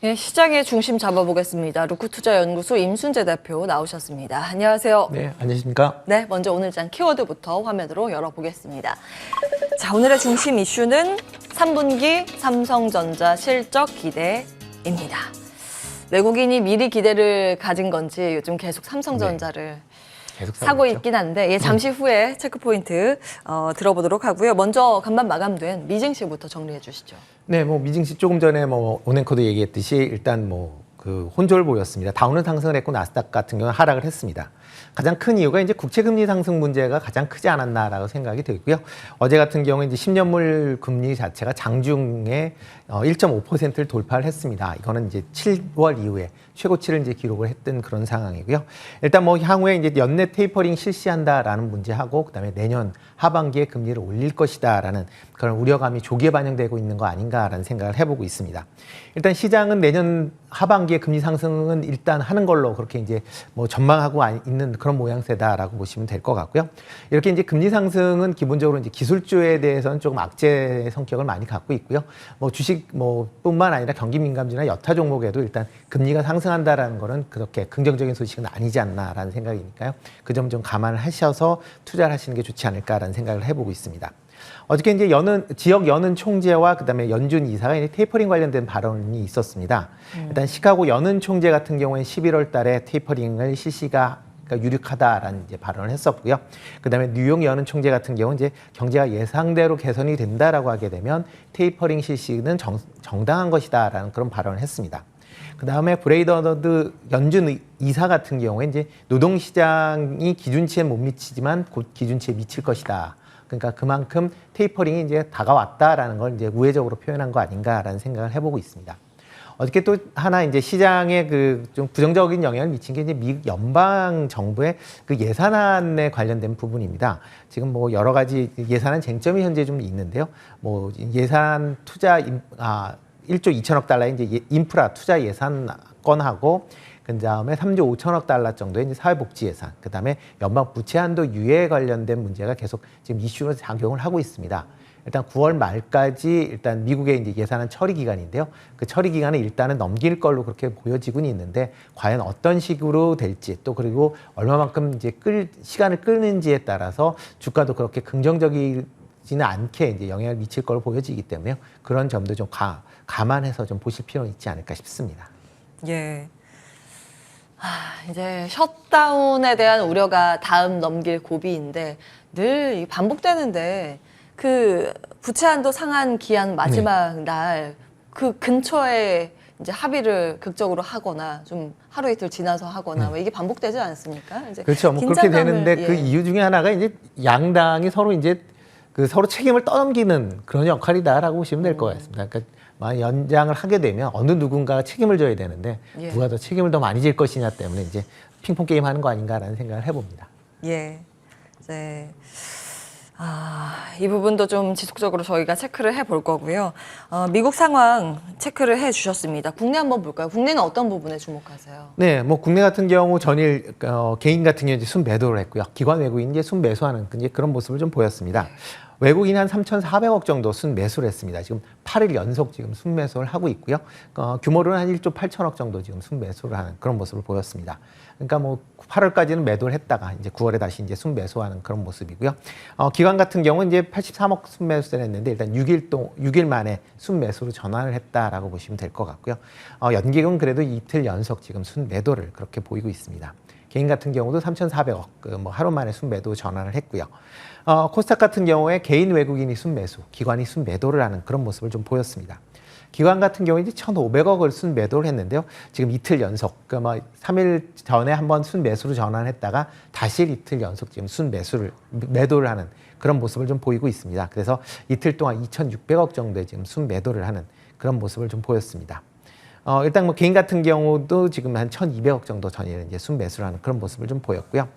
예, 시장의 중심 잡아보겠습니다. 루크투자연구소 임순재 대표 나오셨습니다. 안녕하세요. 네, 안녕하십니까? 네, 먼저 오늘 장 키워드부터 화면으로 열어보겠습니다. 자, 오늘의 중심 이슈는 3분기 삼성전자 실적 기대입니다. 외국인이 미리 기대를 가진 건지 요즘 계속 삼성전자를 계속 사고 있죠. 있긴 한데 잠시 후에 체크포인트 들어보도록 하고요. 먼저 간밤 마감된 미증시부터 정리해 주시죠. 네, 미증시 조금 전에 오냉커도 얘기했듯이 일단 그 혼조를 보였습니다. 다우는 상승을 했고 나스닥 같은 경우는 하락을 했습니다. 가장 큰 이유가 이제 국채금리 상승 문제가 가장 크지 않았나라고 생각이 들고요. 어제 같은 경우에 이제 10년물 금리 자체가 장중에 1.5%를 돌파를 했습니다. 이거는 이제 7월 이후에 최고치를 이제 기록을 했던 그런 상황이고요. 일단 향후에 이제 연내 테이퍼링 실시한다라는 문제하고 그다음에 내년 하반기에 금리를 올릴 것이다라는 그런 우려감이 조기에 반영되고 있는 거 아닌가라는 생각을 해보고 있습니다. 일단 시장은 내년 하반기에 금리 상승은 일단 하는 걸로 그렇게 이제 전망하고 있는 그런 모양새다라고 보시면 될 것 같고요. 이렇게 이제 금리 상승은 기본적으로 이제 기술주에 대해서는 조금 악재 성격을 많이 갖고 있고요. 주식 뿐만 아니라 경기 민감주나 여타 종목에도 일단 금리가 상승한다라는 거는 그렇게 긍정적인 소식은 아니지 않나라는 생각이니까요. 그 점 좀 감안을 하셔서 투자를 하시는 게 좋지 않을까라는 생각을 해보고 있습니다. 어저께 이제 지역 연은 총재와 그다음에 연준 이사가 이제 테이퍼링 관련된 발언이 있었습니다. 일단 시카고 연은 총재 같은 경우에는 11월 달에 테이퍼링을 실시가 유력하다라는 이제 발언을 했었고요. 그다음에 뉴욕 연은 총재 같은 경우는 이제 경제가 예상대로 개선이 된다라고 하게 되면 테이퍼링 실시는 정당한 것이다라는 그런 발언을 했습니다. 그다음에 브레이더드 연준 이사 같은 경우에 이제 노동시장이 기준치에 못 미치지만 곧 기준치에 미칠 것이다. 그러니까 그만큼 테이퍼링이 이제 다가왔다라는 걸 이제 우회적으로 표현한 거 아닌가라는 생각을 해보고 있습니다. 어저께 또 하나 이제 시장에 그 좀 부정적인 영향을 미친 게 이제 미국 연방 정부의 그 예산안에 관련된 부분입니다. 지금 여러 가지 예산안 쟁점이 현재 좀 있는데요. 예산 투자 1조 2천억 달러의 이제 인프라 투자 예산건하고 그다음에 3조 5천억 달러 정도의 이제 사회복지 예산, 그다음에 연방 부채 한도 유예 관련된 문제가 계속 지금 이슈로 작용을 하고 있습니다. 일단 9월 말까지 일단 미국의 이제 예산안 처리 기간인데요. 그 처리 기간을 일단은 넘길 걸로 그렇게 보여지고는 있는데 과연 어떤 식으로 될지 또 그리고 얼마만큼 이제 시간을 끌는지에 따라서 주가도 그렇게 긍정적이지는 않게 이제 영향을 미칠 걸로 보여지기 때문에요. 그런 점도 좀 감안해서 좀 보실 필요는 있지 않을까 싶습니다. 예. 이제 셧다운에 대한 우려가 다음 넘길 고비인데 늘 반복되는데 그 부채 한도 상한 기한 마지막 날 그 근처에 이제 합의를 극적으로 하거나 좀 하루 이틀 지나서 하거나 이게 반복되지 않습니까? 이제 그렇죠. 그렇게 되는데 그 이유 중에 하나가 이제 양당이 서로 이제 서로 책임을 떠넘기는 그런 역할이다라고 보시면 될 것 같습니다. 그러니까 연장을 하게 되면 어느 누군가가 책임을 져야 되는데 누가 더 책임을 더 많이 질 것이냐 때문에 이제 핑퐁 게임 하는 거 아닌가라는 생각을 해봅니다. 예. 네. 이 부분도 좀 지속적으로 저희가 체크를 해볼 거고요. 미국 상황 체크를 해 주셨습니다. 국내 한번 볼까요? 국내는 어떤 부분에 주목하세요? 네, 국내 같은 경우 전일 개인 같은 경우 이제 순매도를 했고요. 기관 외국인 이제 순매수하는 이제 그런 모습을 좀 보였습니다. 외국인 한 3,400억 정도 순매수를 했습니다. 지금 8일 연속 지금 순매수를 하고 있고요. 규모로는 한 1조 8천억 정도 지금 순매수를 하는 그런 모습을 보였습니다. 그러니까 8월까지는 매도를 했다가 이제 9월에 다시 이제 순매수하는 그런 모습이고요. 기관 같은 경우는 이제 83억 순매수를 했는데 일단 6일 만에 순매수로 전환을 했다라고 보시면 될 것 같고요. 연기금 그래도 이틀 연속 지금 순매도를 그렇게 보이고 있습니다. 개인 같은 경우도 3,400억 하루 만에 순매도 전환을 했고요. 코스닥 같은 경우에 개인 외국인이 순매수, 기관이 순매도를 하는 그런 모습을 좀 보였습니다. 기관 같은 경우에 이제 1,500억을 순매도를 했는데요. 지금 이틀 연속, 3일 전에 한번 순매수로 전환했다가 다시 이틀 연속 지금 매도를 하는 그런 모습을 좀 보이고 있습니다. 그래서 이틀 동안 2,600억 정도의 지금 순매도를 하는 그런 모습을 좀 보였습니다. 일단 개인 같은 경우도 지금 한 1,200억 정도 전일 이제 순매수를 하는 그런 모습을 좀 보였고요.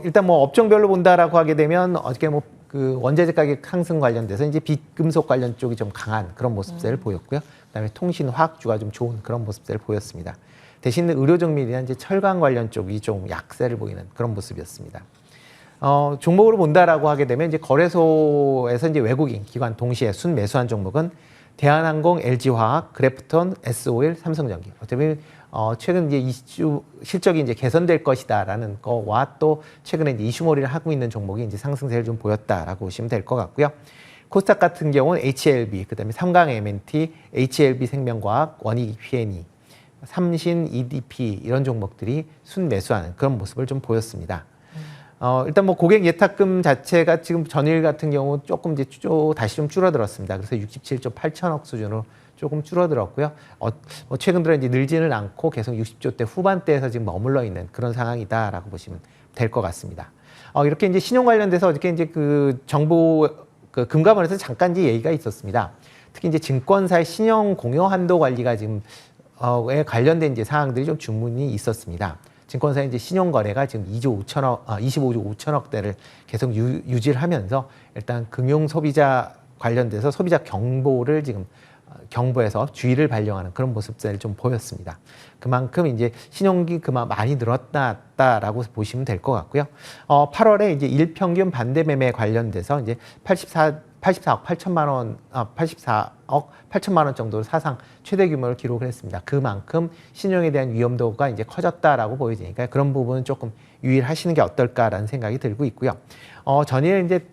일단 업종별로 본다라고 하게 되면 어저께 그 원자재 가격 상승 관련돼서 이제 비금속 관련 쪽이 좀 강한 그런 모습들을 보였고요. 그다음에 통신, 화학주가 좀 좋은 그런 모습들을 보였습니다. 대신 의료정밀이나 이제 철강 관련 쪽이 좀 약세를 보이는 그런 모습이었습니다. 종목으로 본다라고 하게 되면 이제 거래소에서 이제 외국인 기관 동시에 순매수한 종목은 대한항공, LG화학, 그래프톤, SOL, 삼성전기. 어차피 최근 이제 이슈 실적이 이제 개선될 것이다라는 거와 또 최근에 이제 이슈몰이를 하고 있는 종목이 이제 상승세를 좀 보였다라고 보시면 될 것 같고요. 코스닥 같은 경우는 HLB, 그다음에 삼강 M&T, HLB 생명과학, 원익 P&E, 삼신 EDP 이런 종목들이 순매수하는 그런 모습을 좀 보였습니다. 일단 뭐 고객 예탁금 자체가 지금 전일 같은 경우 조금 이제 다시 좀 줄어들었습니다. 그래서 67조 8천억 수준으로 조금 줄어들었고요. 뭐 최근 들어 이제 늘지는 않고 계속 60조대 후반대에서 지금 머물러 있는 그런 상황이다라고 보시면 될 것 같습니다. 이렇게 이제 신용 관련돼서 어저께 이제 그 정부 그 금감원에서 잠깐 이제 얘기가 있었습니다. 특히 이제 증권사의 신용 공여 한도 관리가 지금 에 관련된 이제 사항들이 좀 주문이 있었습니다. 증권사의 이제 신용 거래가 지금 25조 5천억대를 계속 유지를 하면서 일단 금융 소비자 관련돼서 소비자 경보를 지금 경보에서 주의를 발령하는 그런 모습들을 좀 보였습니다. 그만큼 이제 신용이 그만 많이 늘었다라고 보시면 될 것 같고요. 8월에 이제 일평균 반대 매매 관련돼서 이제 84억 8천만 원, 84억 8천만 원 정도로 사상 최대 규모를 기록을 했습니다. 그만큼 신용에 대한 위험도가 이제 커졌다라고 보여지니까 그런 부분은 조금 유의하시는 게 어떨까라는 생각이 들고 있고요. 전일 이제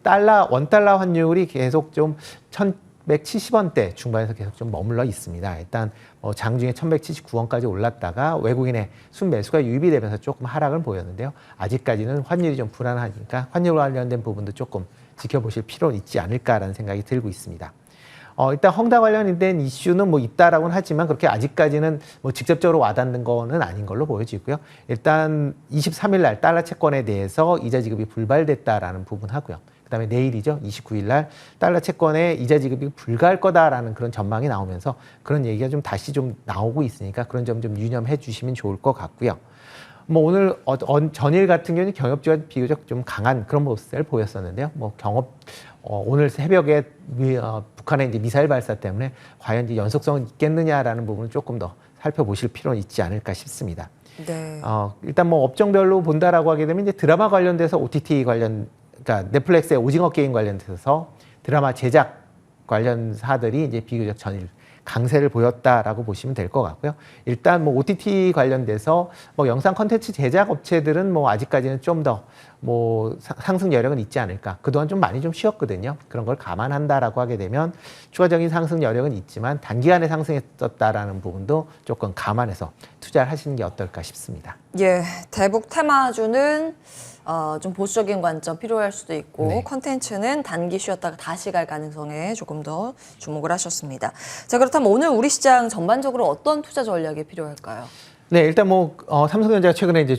원달러 환율이 계속 좀 1,170원대 중반에서 계속 좀 머물러 있습니다. 일단 장중에 1,179원까지 올랐다가 외국인의 순매수가 유입이 되면서 조금 하락을 보였는데요. 아직까지는 환율이 좀 불안하니까 환율 관련된 부분도 조금 지켜보실 필요는 있지 않을까라는 생각이 들고 있습니다. 일단 헝다 관련된 이슈는 뭐 있다라고는 하지만 그렇게 아직까지는 뭐 직접적으로 와닿는 거는 아닌 걸로 보여지고요. 일단 23일 날 달러 채권에 대해서 이자 지급이 불발됐다라는 부분 하고요. 그다음에 내일이죠. 29일 날 달러 채권에 이자 지급이 불가할 거다라는 그런 전망이 나오면서 그런 얘기가 좀 다시 좀 나오고 있으니까 그런 점 좀 유념해 주시면 좋을 것 같고요. 뭐 오늘 전일 같은 경우는 경협주가 비교적 좀 강한 그런 모습을 보였었는데요. 뭐 오늘 새벽에 북한의 이제 미사일 발사 때문에 과연 이제 연속성이 있겠느냐라는 부분을 조금 더 살펴보실 필요는 있지 않을까 싶습니다. 네. 일단 뭐 업종별로 본다라고 하게 되면 이제 드라마 관련돼서 OTT 그러니까 넷플릭스의 오징어 게임 관련돼서 드라마 제작 관련사들이 이제 비교적 전일 강세를 보였다라고 보시면 될 것 같고요. 일단 뭐 OTT 관련돼서 뭐 영상 콘텐츠 제작 업체들은 뭐 아직까지는 좀 더 뭐 상승 여력은 있지 않을까. 그동안 좀 많이 좀 쉬었거든요. 그런 걸 감안한다라고 하게 되면 추가적인 상승 여력은 있지만 단기간에 상승했었다라는 부분도 조금 감안해서 투자를 하시는 게 어떨까 싶습니다. 예, 대북 테마주는 좀 보수적인 관점 필요할 수도 있고 네. 컨텐츠는 단기 쉬었다가 다시 갈 가능성에 조금 더 주목을 하셨습니다. 자, 그렇다면 오늘 우리 시장 전반적으로 어떤 투자 전략이 필요할까요? 네, 일단 뭐 삼성전자가 최근에 이제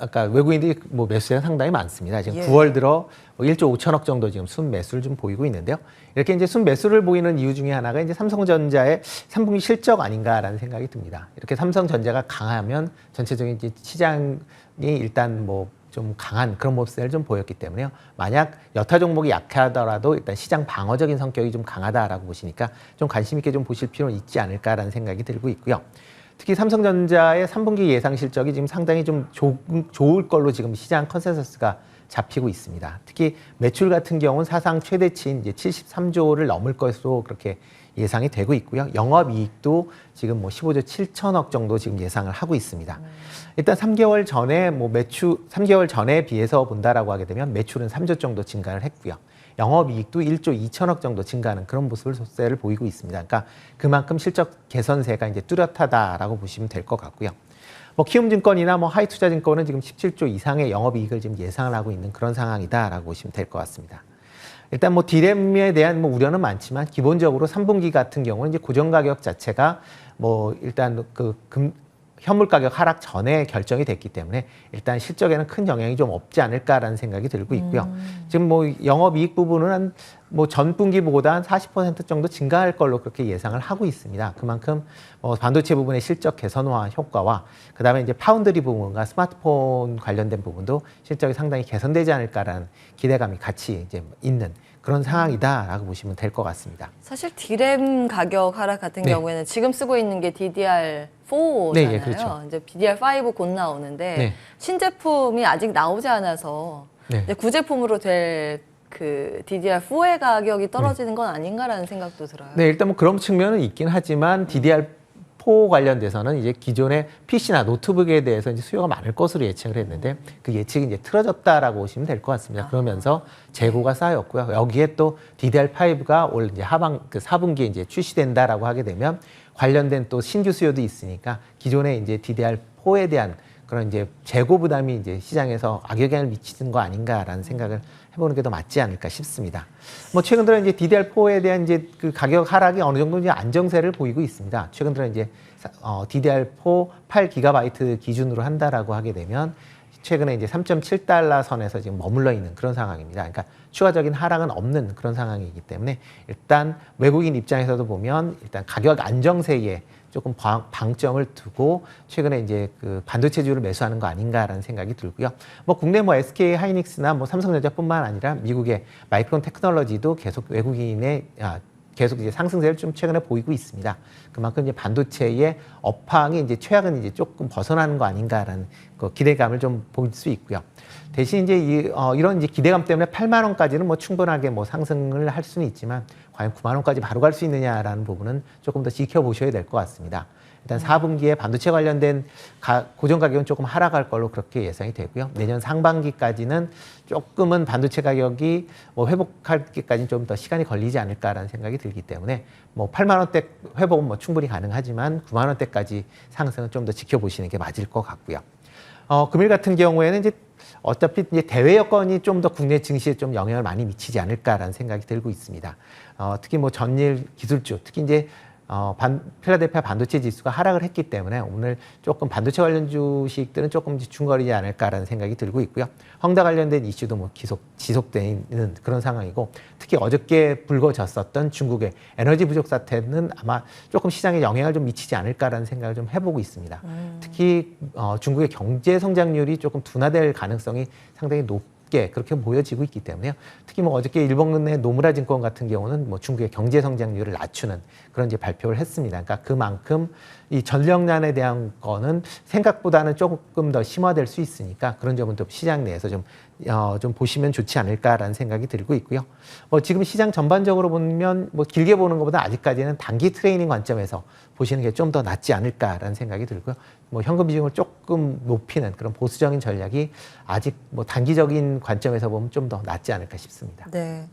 아까 외국인들이 뭐 매수가 상당히 많습니다. 지금 예. 9월 들어 1조 5천억 정도 지금 순매수를 좀 보이고 있는데요. 이렇게 이제 순매수를 보이는 이유 중에 하나가 이제 삼성전자의 3분기 실적 아닌가라는 생각이 듭니다. 이렇게 삼성전자가 강하면 전체적인 이제 시장이 일단 뭐 좀 강한 그런 모습을 좀 보였기 때문에요. 만약 여타 종목이 약하더라도 일단 시장 방어적인 성격이 좀 강하다라고 보시니까 좀 관심 있게 좀 보실 필요는 있지 않을까라는 생각이 들고 있고요. 특히 삼성전자의 3분기 예상 실적이 지금 상당히 좀 좋을 걸로 지금 시장 컨센서스가 잡히고 있습니다. 특히 매출 같은 경우는 사상 최대치인 이제 73조를 넘을 것으로 그렇게 예상이 되고 있고요. 영업이익도 지금 뭐 15조 7천억 정도 지금 예상을 하고 있습니다. 일단 3개월 전에 3개월 전에 비해서 본다라고 하게 되면 매출은 3조 정도 증가를 했고요. 영업이익도 1조 2천억 정도 증가하는 그런 모습을 보이고 있습니다. 그러니까 그만큼 실적 개선세가 이제 뚜렷하다라고 보시면 될 것 같고요. 뭐 키움증권이나 뭐 하이투자증권은 지금 17조 이상의 영업이익을 지금 예상을 하고 있는 그런 상황이다라고 보시면 될 것 같습니다. 일단 뭐 디램에 대한 뭐 우려는 많지만 기본적으로 3분기 같은 경우는 이제 고정 가격 자체가 뭐 일단 현물 가격 하락 전에 결정이 됐기 때문에 일단 실적에는 큰 영향이 좀 없지 않을까라는 생각이 들고 있고요. 지금 뭐 영업이익 부분은 한 뭐 전분기보다 한 40% 정도 증가할 걸로 그렇게 예상을 하고 있습니다. 그만큼 반도체 부분의 실적 개선화 효과와 그다음에 이제 파운드리 부분과 스마트폰 관련된 부분도 실적이 상당히 개선되지 않을까라는 기대감이 같이 이제 있는 그런 상황이다라고 보시면 될 것 같습니다. 사실 디램 가격 하락 같은 네. 경우에는 지금 쓰고 있는 게 DDR4잖아요. 네, 예, 그렇죠. 이제 DDR5 곧 나오는데 네. 신제품이 아직 나오지 않아서 네. 이제 구제품으로 될 그 DDR4의 가격이 떨어지는 건 아닌가라는 생각도 들어요. 네, 일단 뭐 그런 측면은 있긴 하지만 DDR4 관련돼서는 이제 기존의 PC나 노트북에 대해서 이제 수요가 많을 것으로 예측을 했는데 그 예측이 이제 틀어졌다라고 보시면 될 것 같습니다. 그러면서 재고가 쌓였고요. 여기에 또 DDR5가 올 이제 하반 그 4분기에 이제 출시된다라고 하게 되면 관련된 또 신규 수요도 있으니까 기존의 이제 DDR4에 대한 그런 이제 재고 부담이 이제 시장에서 악영향을 미치는 거 아닌가라는 생각을 해보는 게 더 맞지 않을까 싶습니다. 뭐 최근 들어 이제 DDR4에 대한 이제 그 가격 하락이 어느 정도 이제 안정세를 보이고 있습니다. 최근 들어 이제 DDR4 8GB 기준으로 한다라고 하게 되면 최근에 이제 3.7달러 선에서 지금 머물러 있는 그런 상황입니다. 그러니까 추가적인 하락은 없는 그런 상황이기 때문에 일단 외국인 입장에서도 보면 일단 가격 안정세에 조금 방점을 두고 최근에 이제 그 반도체주를 매수하는 거 아닌가라는 생각이 들고요. 뭐 국내 뭐 SK 하이닉스나 뭐 삼성전자뿐만 아니라 미국의 마이크론 테크놀로지도 계속 외국인의 계속 이제 상승세를 좀 최근에 보이고 있습니다. 그만큼 이제 반도체의 업황이 이제 최악은 이제 조금 벗어나는 거 아닌가라는 그 기대감을 좀 볼 수 있고요. 대신 이제 이런 이제 기대감 때문에 8만 원까지는 뭐 충분하게 뭐 상승을 할 수는 있지만 과연 9만 원까지 바로 갈 수 있느냐라는 부분은 조금 더 지켜보셔야 될 것 같습니다. 일단 4분기에 반도체 관련된 고정 가격은 조금 하락할 걸로 그렇게 예상이 되고요. 내년 상반기까지는 조금은 반도체 가격이 뭐 회복하기까지는 좀 더 시간이 걸리지 않을까라는 생각이 들기 때문에 뭐 8만 원대 회복은 뭐 충분히 가능하지만 9만 원대까지 상승은 좀 더 지켜보시는 게 맞을 것 같고요. 금일 같은 경우에는 이제 어차피 이제 대외 여건이 좀 더 국내 증시에 좀 영향을 많이 미치지 않을까라는 생각이 들고 있습니다. 특히 뭐 전일 기술주, 특히 이제 필라델피아 반도체 지수가 하락을 했기 때문에 오늘 조금 반도체 관련 주식들은 조금 중거리지 않을까라는 생각이 들고 있고요. 헝다 관련된 이슈도 뭐 지속되는 그런 상황이고 특히 어저께 불거졌었던 중국의 에너지 부족 사태는 아마 조금 시장에 영향을 좀 미치지 않을까라는 생각을 좀 해보고 있습니다. 특히 중국의 경제 성장률이 조금 둔화될 가능성이 상당히 높게 그렇게 보여지고 있기 때문에요. 특히 뭐 어저께 일본의 노무라 증권 같은 경우는 뭐 중국의 경제 성장률을 낮추는 그런 이제 발표를 했습니다. 그러니까 그만큼 이 전력난에 대한 거는 생각보다는 조금 더 심화될 수 있으니까 그런 점은 또 시장 내에서 좀 보시면 좋지 않을까라는 생각이 들고 있고요. 뭐 지금 시장 전반적으로 보면 뭐 길게 보는 것보다 아직까지는 단기 트레이닝 관점에서 보시는 게 좀 더 낫지 않을까라는 생각이 들고요. 뭐 현금 비중을 조금 높이는 그런 보수적인 전략이 아직 뭐 단기적인 관점에서 보면 좀 더 낫지 않을까 싶습니다. 네.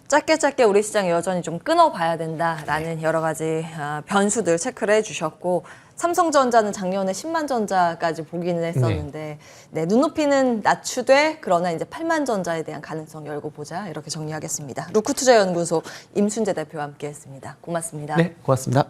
짧게 우리 시장 여전히 좀 끊어봐야 된다라는 여러 가지 변수들 체크를 해주셨고 삼성전자는 작년에 10만 전자까지 보기는 했었는데 네, 눈높이는 낮추되 그러나 이제 8만 전자에 대한 가능성 열고 보자 이렇게 정리하겠습니다. 루크투자연구소 임순재 대표와 함께했습니다. 고맙습니다. 네, 고맙습니다.